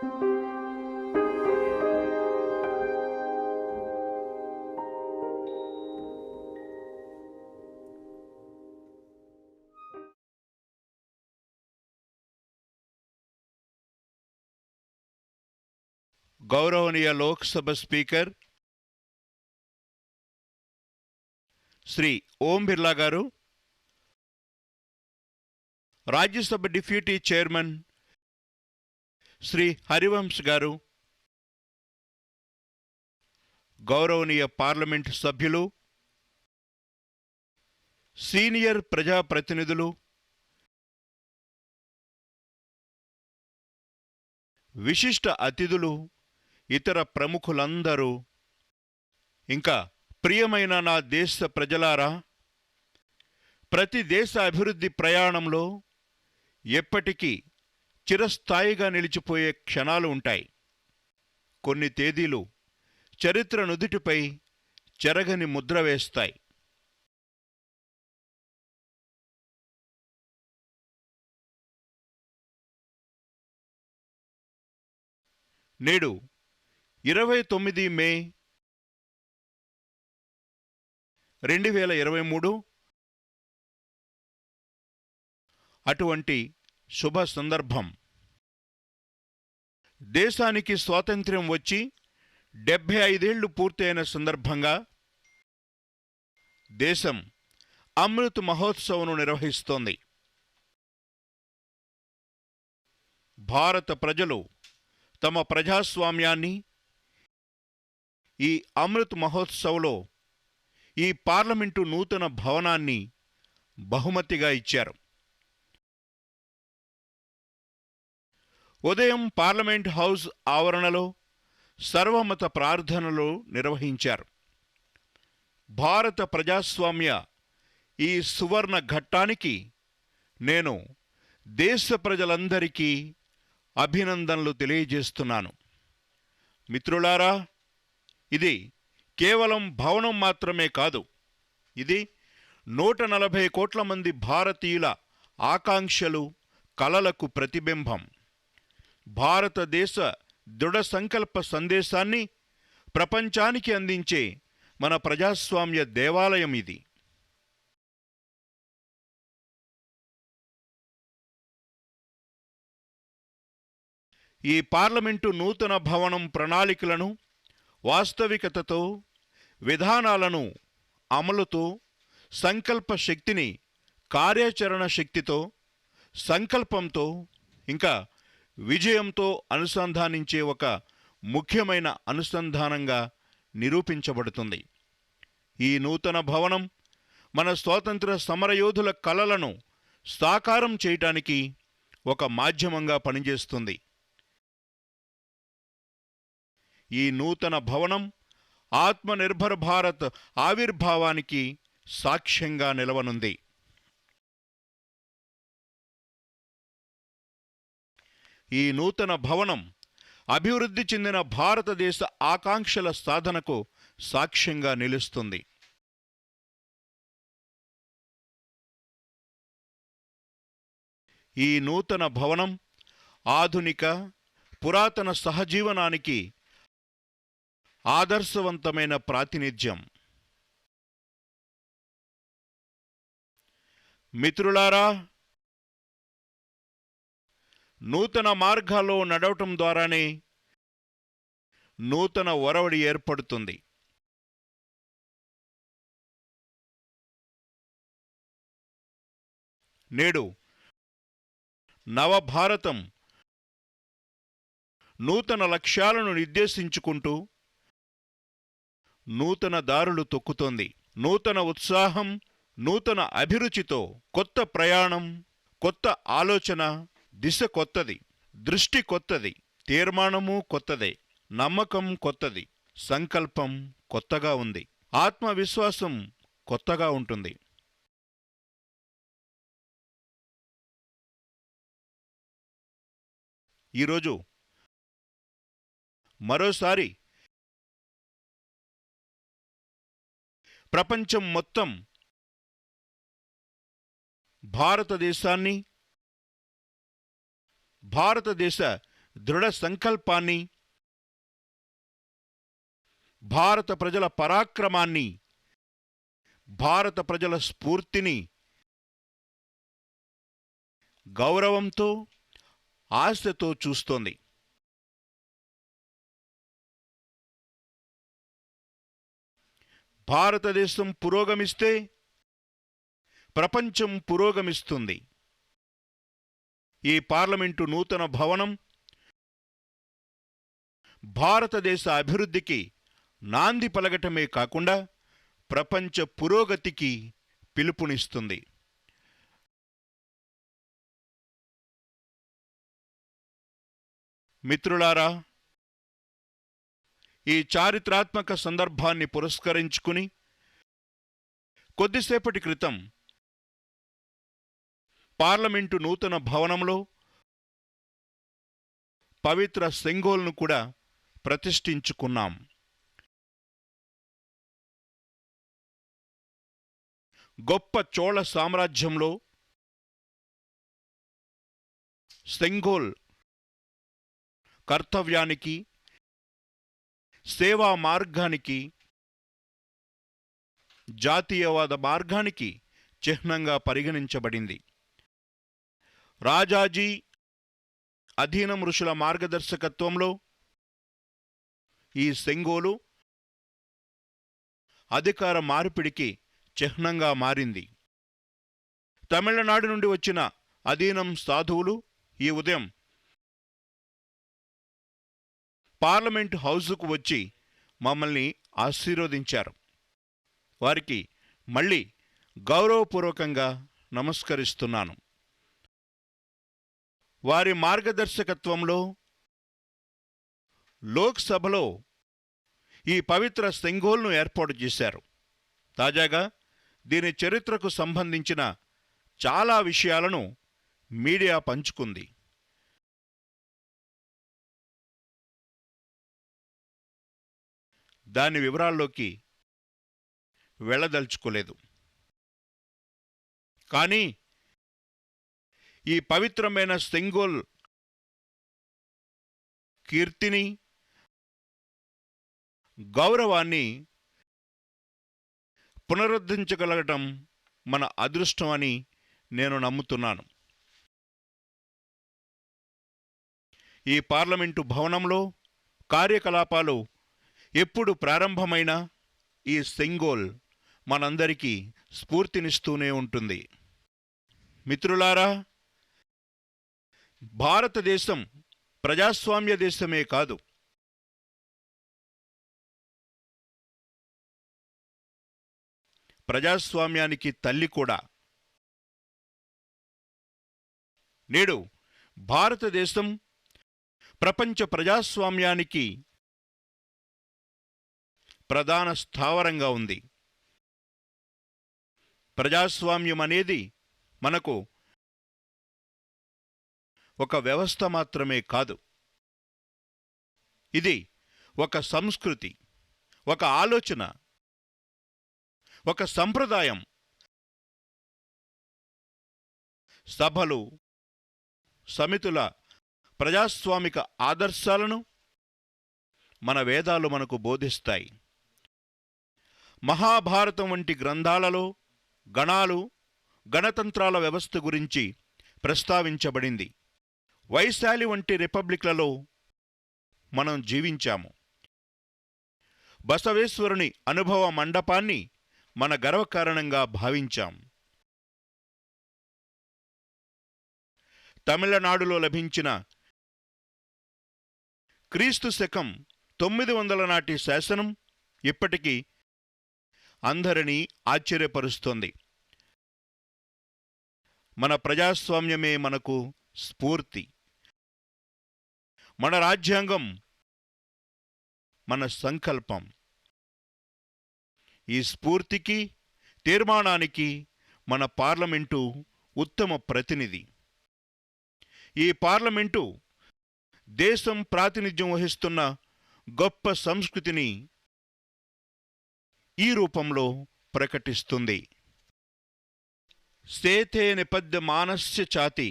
గౌరవనీయ లోక్సభ స్పీకర్ శ్రీ ఓం బిర్లా గారు, Rajya Sabha deputy chairman Shri Harivansh గారు, గౌరవనీయ పార్లమెంటు సభ్యులు, సీనియర్ ప్రజాప్రతినిధులు, విశిష్ట అతిథులు, ఇతర ప్రముఖులందరూ, ఇంకా ప్రియమైన నా దేశ ప్రజలారా, ప్రతి దేశ అభివృద్ధి ప్రయాణంలో ఎప్పటికీ చిరస్థాయిగా నిలిచిపోయే క్షణాలు ఉంటాయి. కొన్ని తేదీలు చరిత్ర నుదిటిపై చెరగని ముద్ర వేస్తాయి. నేడు 29 మే 2023 అటువంటి శుభ సందర్భం. దేశానికి స్వాతంత్ర్యం వచ్చి 75 ఏళ్లు పూర్తయిన సందర్భంగా దేశం అమృత్ మహోత్సవ్ను నిర్వహిస్తోంది. భారత ప్రజలు తమ ప్రజాస్వామ్యాన్ని ఈ అమృత్ మహోత్సవ్లో ఈ పార్లమెంటు నూతన భవనాన్ని బహుమతిగా ఇచ్చారు. ఉదయం పార్లమెంట్ హౌస్ ఆవరణలో సర్వమత ప్రార్థనలు నిర్వహించారు. భారత ప్రజాస్వామ్య ఈ సువర్ణ ఘట్టానికి నేను దేశ ప్రజలందరికీ అభినందనలు తెలియజేస్తున్నాను. మిత్రులారా, ఇది కేవలం భవనం మాత్రమే కాదు, ఇది 140 కోట్ల మంది భారతీయుల ఆకాంక్షలు, కలలకు ప్రతిబింబం. భారతదేశ దృఢ సంకల్ప సందేశాన్ని ప్రపంచానికి అందించే మన ప్రజాస్వామ్య దేవాలయం ఇది. ఈ పార్లమెంటు నూతన భవనం ప్రణాళికలను వాస్తవికతతో, విధానాలను అమలుతో, సంకల్ప శక్తిని కార్యాచరణ శక్తితో, సంకల్పంతో, ఇంకా విజయంతో అనుసంధానించే ఒక ముఖ్యమైన అనుసంధానంగా నిరూపించబడుతుంది. ఈ నూతన భవనం మన స్వాతంత్ర సమరయోధుల కలలను సాకారం చేయటానికి ఒక మాధ్యమంగా పనిచేస్తుంది. ఈ నూతన భవనం ఆత్మనిర్భర్ భారత్ ఆవిర్భావానికి సాక్ష్యంగా నిలవనుంది. ఈ నూతన భవనం అభివృద్ధి చెందిన భారతదేశ ఆకాంక్షల సాధనకు సాక్ష్యంగా నిలుస్తుంది. ఈ నూతన భవనం ఆధునిక పురాతన సహజీవనానికి ఆదర్శవంతమైన ప్రాతినిధ్యం. మిత్రులారా, నూతన మార్గాల్లో నడవటం ద్వారానే నూతన ఒరవడి ఏర్పడుతుంది. నేడు నవభారతం నూతన లక్ష్యాలను నిర్దేశించుకుంటూ నూతన దారులు తొక్కుతోంది. నూతన ఉత్సాహం, నూతన అభిరుచితో కొత్త ప్రయాణం, కొత్త ఆలోచన, దిశ కొత్తది, దృష్టి కొత్తది, తీర్మానము కొత్తదే, నమ్మకం కొత్తది, సంకల్పం కొత్తగా ఉంది, ఆత్మవిశ్వాసం కొత్తగా ఉంటుంది. ఈరోజు మరోసారి ప్రపంచం మొత్తం భారతదేశాన్ని, భారతదేశ దృఢ సంకల్పాన్ని, భారత ప్రజల పరాక్రమాన్ని, భారత ప్రజల స్ఫూర్తిని గౌరవంతో, ఆశతో చూస్తోంది. భారతదేశం పురోగమిస్తే ప్రపంచం పురోగమిస్తుంది. ఈ పార్లమెంటు నూతన భవనం భారతదేశ అభివృద్ధికి నాంది పలకటమే కాకుండా ప్రపంచ పురోగతికి పిలుపునిస్తుంది. మిత్రులారా, ఈ చారిత్రాత్మక సందర్భాన్ని పురస్కరించుకుని కొద్దిసేపటి క్రితం పార్లమెంటు నూతన భవనంలో పవిత్ర సెంగోల్ను కూడా ప్రతిష్ఠించుకున్నాం. గొప్ప చోళ సామ్రాజ్యంలో సెంగోల్ కర్తవ్యానికి, సేవా మార్గానికి, జాతీయవాద మార్గానికి చిహ్నంగా పరిగణించబడింది. రాజాజీ అధీనం ఋషుల మార్గదర్శకత్వంలో ఈ సెంగోలు అధికార మార్పిడికి చిహ్నంగా మారింది. తమిళనాడు నుండి వచ్చిన అధీనం సాధువులు ఈ ఉదయం పార్లమెంట్ హౌజుకు వచ్చి మమ్మల్ని ఆశీర్వదించారు. వారికి మళ్ళీ గౌరవపూర్వకంగా నమస్కరిస్తున్నాను. వారి మార్గదర్శకత్వంలో లోక్సభలో ఈ పవిత్ర సెంగోల్ను ఏర్పాటు చేశారు. తాజాగా దీని చరిత్రకు సంబంధించిన చాలా విషయాలను మీడియా పంచుకుంది. దాని వివరాల్లోకి వెళ్ళదలుచుకోలేదు. కానీ ఈ పవిత్రమైన సెంగోల్ కీర్తిని, గౌరవాన్ని పునరుద్ధరించగలగటం మన అదృష్టం అని నేను నమ్ముతున్నాను. ఈ పార్లమెంటు భవనంలో కార్యకలాపాలు ఎప్పుడు ప్రారంభమైనా ఈ సెంగోల్ మనందరికీ స్ఫూర్తినిస్తూనే ఉంటుంది. మిత్రులారా, భారతదేశం ప్రజాస్వామ్య దేశమే కాదు, ప్రజాస్వామ్యానికి తల్లి కూడా. నేడు భారతదేశం ప్రపంచ ప్రజాస్వామ్యానికి ప్రధాన స్థావరంగా ఉంది. ప్రజాస్వామ్యం అనేది మనకు ఒక వ్యవస్థ మాత్రమే కాదు, ఇది ఒక సంస్కృతి, ఒక ఆలోచన, ఒక సంప్రదాయం. సభలు, సమితుల ప్రజాస్వామిక ఆదర్శాలను మన వేదాలు మనకు బోధిస్తాయి. మహాభారతం వంటి గ్రంథాలలో గణాలు, గణతంత్రాల వ్యవస్థ గురించి ప్రస్తావించబడింది. వైశాలి వంటి రిపబ్లిక్లలో మనం జీవించాము. బసవేశ్వరుని అనుభవ మండపాన్ని మన గర్వకారణంగా భావించాం. తమిళనాడులో లభించిన క్రీస్తు శకం 900 నాటి శాసనం ఇప్పటికీ అందరినీ ఆశ్చర్యపరుస్తోంది. మన ప్రజాస్వామ్యమే మనకు స్ఫూర్తి. మన రాజ్యాంగం మన సంకల్పం. ఈ స్ఫూర్తికి, తీర్మానానికి మన పార్లమెంటు ఉత్తమ ప్రతినిధి. ఈ పార్లమెంటు దేశం ప్రాతినిధ్యం వహిస్తున్న గొప్ప సంస్కృతిని ఈ రూపంలో ప్రకటిస్తుంది. సేతే నిపద్య మానస్య చాతి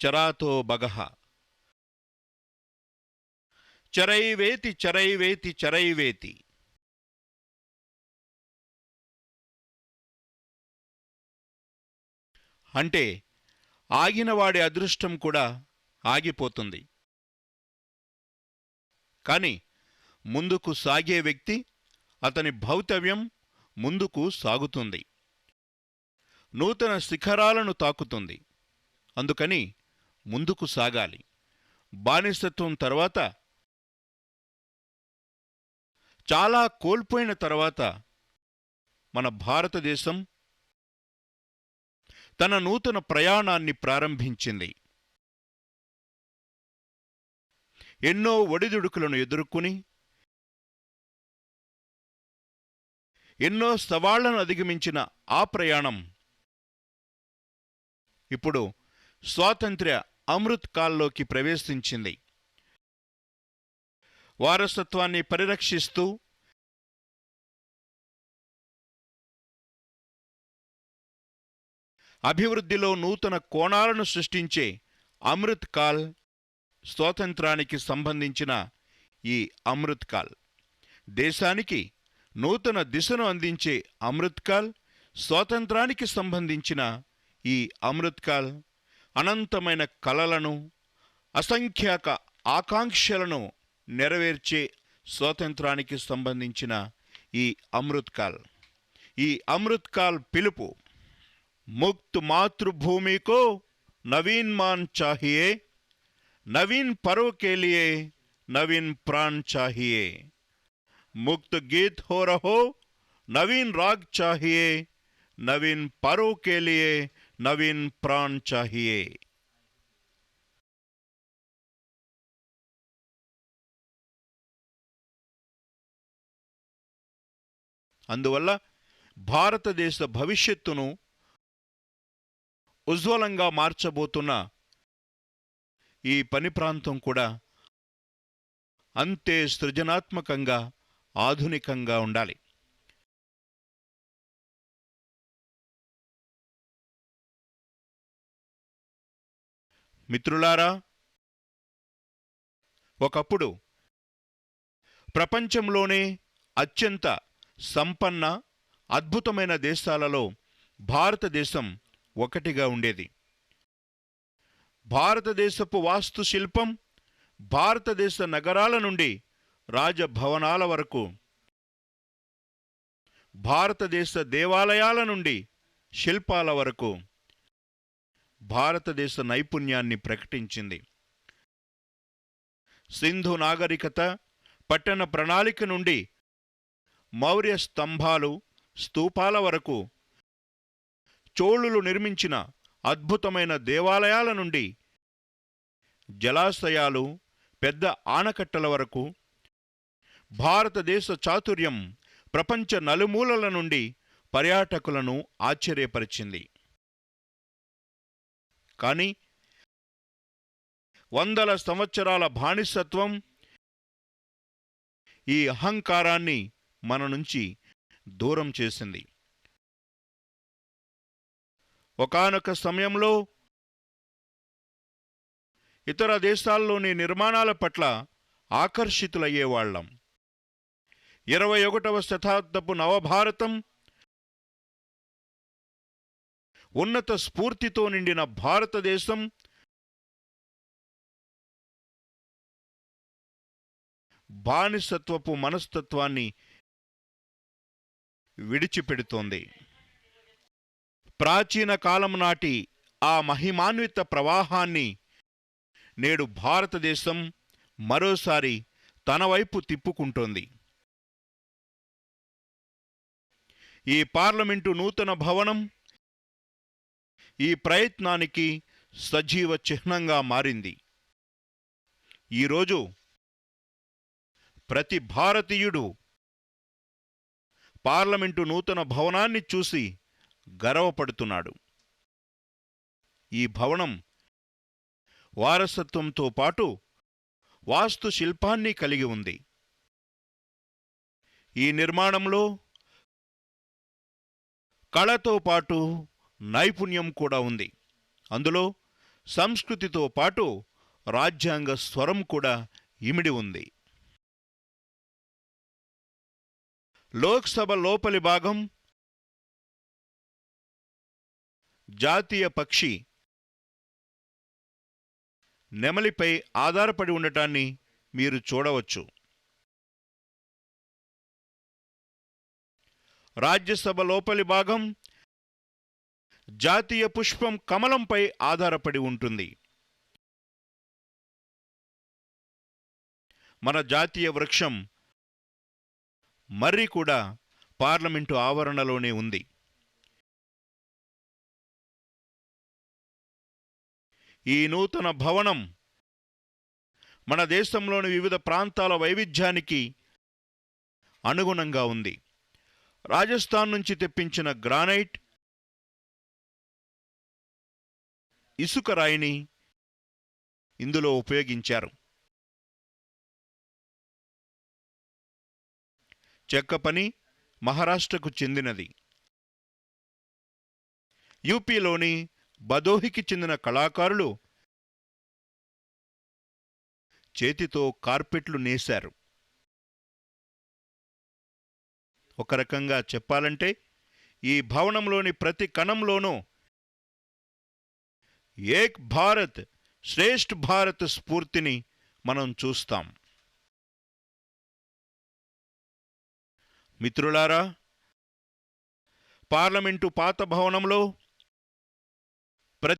చరాతో బగః. చరైవేతి చరైవేతి చరైవేతి. అంటే ఆగినవాడి అదృష్టం కూడా ఆగిపోతుంది. కాని ముందుకు సాగే వ్యక్తి, అతని భౌతవ్యం ముందుకు సాగుతుంది, నూతన శిఖరాలను తాకుతుంది. అందుకని ముందుకు సాగాలి. బానిసత్వం తర్వాత, చాలా కోల్పోయిన తర్వాత మన భారతదేశం తన నూతన ప్రయాణాన్ని ప్రారంభించింది. ఎన్నో ఒడిదుడుకులను ఎదుర్కొని, ఎన్నో సవాళ్లను అధిగమించిన ఆ ప్రయాణం ఇప్పుడు స్వాతంత్ర్య అమృత్ కాల్లోకి ప్రవేశించింది. వారసత్వాన్ని పరిరక్షిస్తూ అభివృద్ధిలో నూతన కోణాలను సృష్టించే అమృత్ కాల్, స్వాతంత్రానికి సంబంధించిన ఈ అమృత్ కాల్, దేశానికి నూతన దిశను అందించే అమృత్ కాల్, స్వాతంత్రానికి సంబంధించిన ఈ అమృత్ కాల్, అనంతమైన కలలను, అసంఖ్యాక ఆకాంక్షలను నెరవేర్చే స్వాతంత్రానికి సంబంధించిన ఈ అమృత్ కాల్. ఈ అమృత్ కాల్ పిలుపు, ముక్త్ మాతృభూమి కో నవీన్ మాన్ చాహియే, नवीन पर्व के लिए नवीन प्राण चाहिए, मुक्त गीत हो रहो नवीन राग चाहिए, नवीन पर्व के लिए नवीन प्राण चाहिए. అందువల్ల భారతదేశ భవిష్యత్తును ఉజ్వలంగా మార్చబోతున్న ఈ పని ప్రాంతం కూడా అంతే సృజనాత్మకంగా, ఆధునికంగా ఉండాలి. మిత్రులారా, ఒకప్పుడు ప్రపంచంలోనే అత్యంత సంపన్న, అద్భుతమైన దేశాలలో భారతదేశం ఒకటిగా ఉండేది. భారతదేశపు వాస్తుశిల్పం, భారతదేశ నగరాల నుండి రాజభవనాల వరకు, భారతదేశ దేవాలయాల నుండి శిల్పాల వరకు భారతదేశ నైపుణ్యాన్ని ప్రకటించింది. సింధు నాగరికత, పట్టణ ప్రణాళిక నుండి మౌర్య స్తంభాలు, స్తూపాల వరకు, చోళులు నిర్మించిన అద్భుతమైన దేవాలయాల నుండి జలాశయాలు, పెద్ద ఆనకట్టల వరకు భారతదేశ చాతుర్యం ప్రపంచ నలుమూలల నుండి పర్యాటకులను ఆశ్చర్యపరిచింది. కానీ వందల సంవత్సరాల బానిసత్వం ఈ అహంకారాన్ని మన నుంచి దూరం చేసింది. ఒకానొక సమయంలో ఇతర దేశాల్లోని నిర్మాణాల పట్ల ఆకర్షితులయ్యేవాళ్లం. 21వ శతాబ్దపు నవభారతం ఉన్నత స్ఫూర్తితో నిండిన భారతదేశం బానిసత్వపు మనస్తత్వాన్ని విడిచిపెడుతోంది. ప్రాచీన కాలం నాటి ఆ మహిమాన్విత ప్రవాహాన్ని నేడు భారతదేశం మరోసారి తన వైపు తిప్పుకుంటోంది. ఈ పార్లమెంటు నూతన భవనం ఈ ప్రయత్నానికి సజీవ చిహ్నంగా మారింది. ఈరోజు ప్రతి భారతీయుడు పార్లమెంటు నూతన భవనాన్ని చూసి గర్వపడుతున్నాడు. ఈ భవనం వారసత్వంతో పాటు వాస్తుశిల్పాన్ని కలిగి ఉంది. ఈ నిర్మాణంలో కళతో పాటు నైపుణ్యం కూడా ఉంది. అందులో సంస్కృతితో పాటు రాజ్యాంగ స్వరం కూడా ఇమిడి ఉంది. లోక్సభ లోపలి భాగం జాతీయ పక్షి నెమలిపై ఆధారపడి ఉండటాన్ని మీరు చూడవచ్చు. రాజ్యసభ లోపలి భాగం జాతీయ పుష్పం కమలంపై ఆధారపడి ఉంటుంది. మన జాతీయ వృక్షం మర్రి కూడా పార్లమెంటు ఆవరణలోనే ఉంది. ఈ నూతన భవనం మన దేశంలోని వివిధ ప్రాంతాల వైవిధ్యానికి అనుగుణంగా ఉంది. రాజస్థాన్ నుంచి తెప్పించిన గ్రానైట్, ఇసుక రాయిని ఇందులో ఉపయోగించారు. చెక్క పని మహారాష్ట్రకు చెందినది. యూపీలోని బదోహికి చెందిన కళాకారులు చేతితో కార్పెట్లు నేశారు. ఒక రకంగా చెప్పాలంటే ఈ భవనంలోని ప్రతి కణంలోనూ ఏక్ భారత్ శ్రేష్ఠ భారత్ స్ఫూర్తిని మనం చూస్తాం. మిత్రులారా, పార్లమెంటు పాత భవనంలో